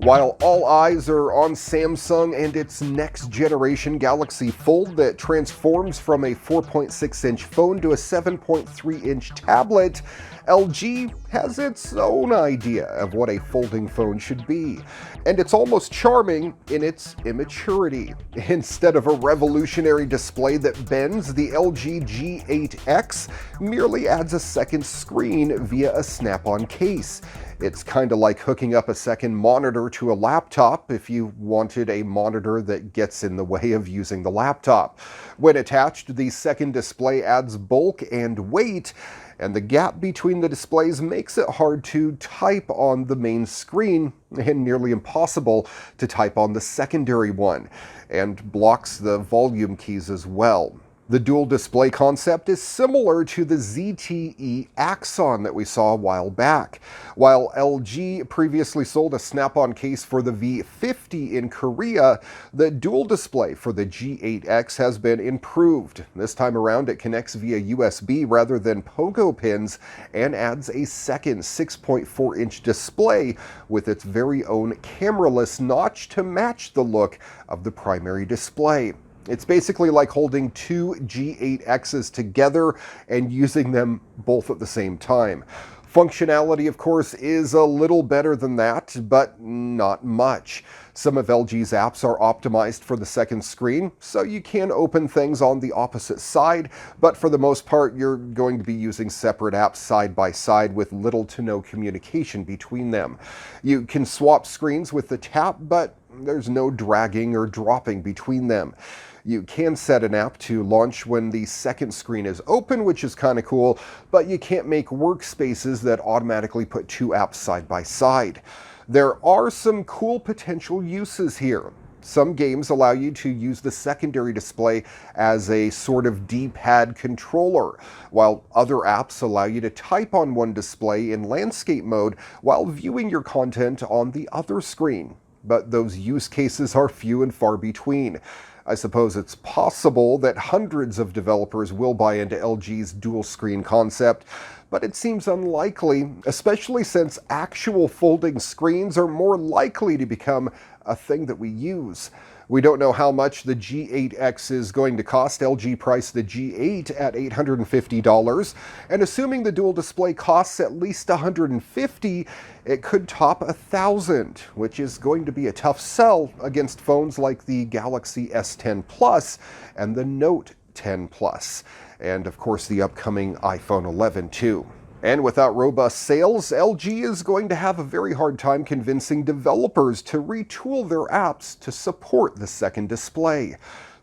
While all eyes are on Samsung and its next generation Galaxy Fold that transforms from a 4.6-inch phone to a 7.3-inch tablet, LG has its own idea of what a folding phone should be. And it's almost charming in its immaturity. Instead of a revolutionary display that bends, the LG G8X merely adds a second screen via a snap-on case. It's kind of like hooking up a second monitor to a laptop if you wanted a monitor that gets in the way of using the laptop. When attached, the second display adds bulk and weight, and the gap between the displays makes it hard to type on the main screen and nearly impossible to type on the secondary one, and blocks the volume keys as well. The dual display concept is similar to the ZTE Axon that we saw a while back. While LG previously sold a snap-on case for the V50 in Korea, the dual display for the G8X has been improved. This time around, it connects via USB rather than pogo pins and adds a second 6.4-inch display with its very own cameraless notch to match the look of the primary display. It's basically like holding two G8Xs together and using them both at the same time. Functionality, of course, is a little better than that, but not much. Some of LG's apps are optimized for the second screen, so you can open things on the opposite side, but for the most part, you're going to be using separate apps side by side with little to no communication between them. You can swap screens with the tap, but there's no dragging or dropping between them. You can set an app to launch when the second screen is open, which is kind of cool, but you can't make workspaces that automatically put two apps side by side. There are some cool potential uses here. Some games allow you to use the secondary display as a sort of D-pad controller, while other apps allow you to type on one display in landscape mode while viewing your content on the other screen. But those use cases are few and far between. I suppose it's possible that hundreds of developers will buy into LG's dual screen concept, but it seems unlikely, especially since actual folding screens are more likely to become a thing that we use. We don't know how much the G8X is going to cost. LG priced the G8 at $850, and assuming the dual display costs at least $150, it could top $1,000, which is going to be a tough sell against phones like the Galaxy S10 Plus and the Note 10 Plus, and of course the upcoming iPhone 11 too. And without robust sales, LG is going to have a very hard time convincing developers to retool their apps to support the second display.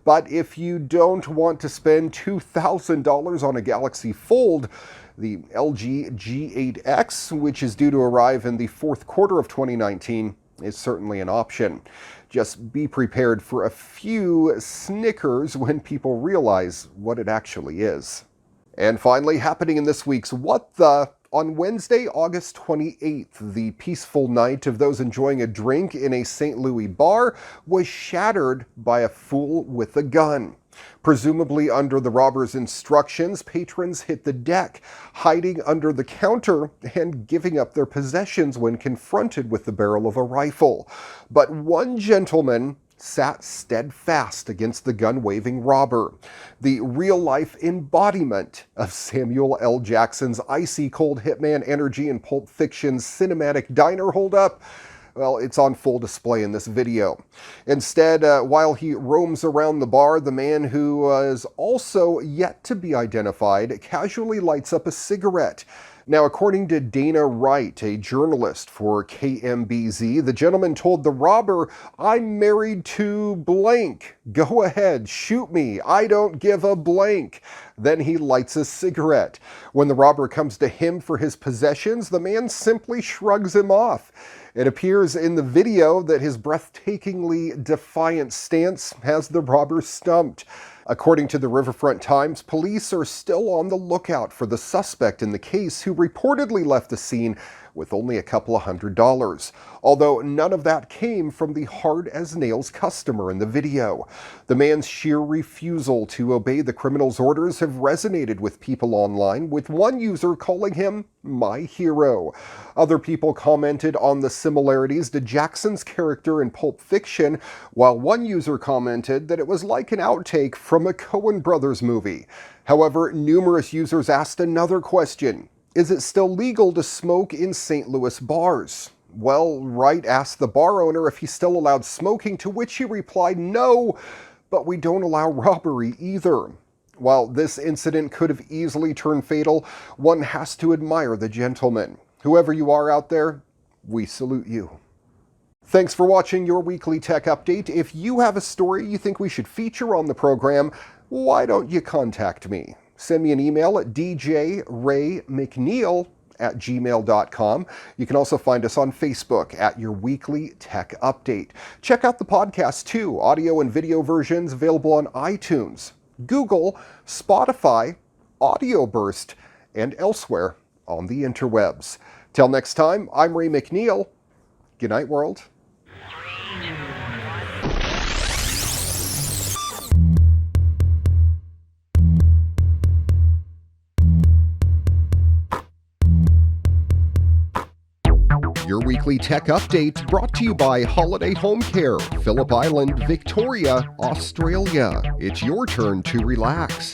But if you don't want to spend $2,000 on a Galaxy Fold, the LG G8X, which is due to arrive in the fourth quarter of 2019, is certainly an option. Just be prepared for a few snickers when people realize what it actually is. And finally, happening in this week's What The? On Wednesday, August 28th, the peaceful night of those enjoying a drink in a St. Louis bar was shattered by a fool with a gun. Presumably under the robber's instructions, patrons hit the deck, hiding under the counter and giving up their possessions when confronted with the barrel of a rifle. But one gentleman sat steadfast against the gun-waving robber. The real-life embodiment of Samuel L. Jackson's icy cold hitman energy in Pulp Fiction's cinematic diner holdup. Well, it's on full display in this video. Instead, while he roams around the bar, the man who is also yet to be identified casually lights up a cigarette. Now, according to Dana Wright, a journalist for KMBZ, the gentleman told the robber, "I'm married to blank. Go ahead, shoot me. I don't give a blank." Then he lights a cigarette. When the robber comes to him for his possessions, the man simply shrugs him off. It appears in the video that his breathtakingly defiant stance has the robber stumped. According to the Riverfront Times, police are still on the lookout for the suspect in the case who reportedly left the scene with only a couple of $100, although none of that came from the hard-as-nails customer in the video. The man's sheer refusal to obey the criminal's orders have resonated with people online, with one user calling him my hero. Other people commented on the similarities to Jackson's character in Pulp Fiction, while one user commented that it was like an outtake from a Coen Brothers movie. However, numerous users asked another question. Is it still legal to smoke in St. Louis bars? Well, Wright asked the bar owner if he still allowed smoking, to which he replied, no, but we don't allow robbery either. While this incident could have easily turned fatal, one has to admire the gentleman. Whoever you are out there, we salute you. Thanks for watching your weekly tech update. If you have a story you think we should feature on the program, why don't you contact me? Send me an email at djraymcneil@gmail.com. You can also find us on Facebook at Your Weekly Tech Update. Check out the podcast too, audio and video versions available on iTunes, Google, Spotify, Audio Burst, and elsewhere on the interwebs. Till next time, I'm Ray McNeil. Good night, world. Your Weekly Tech Update brought to you by Holiday Home Care, Phillip Island, Victoria, Australia. It's your turn to relax.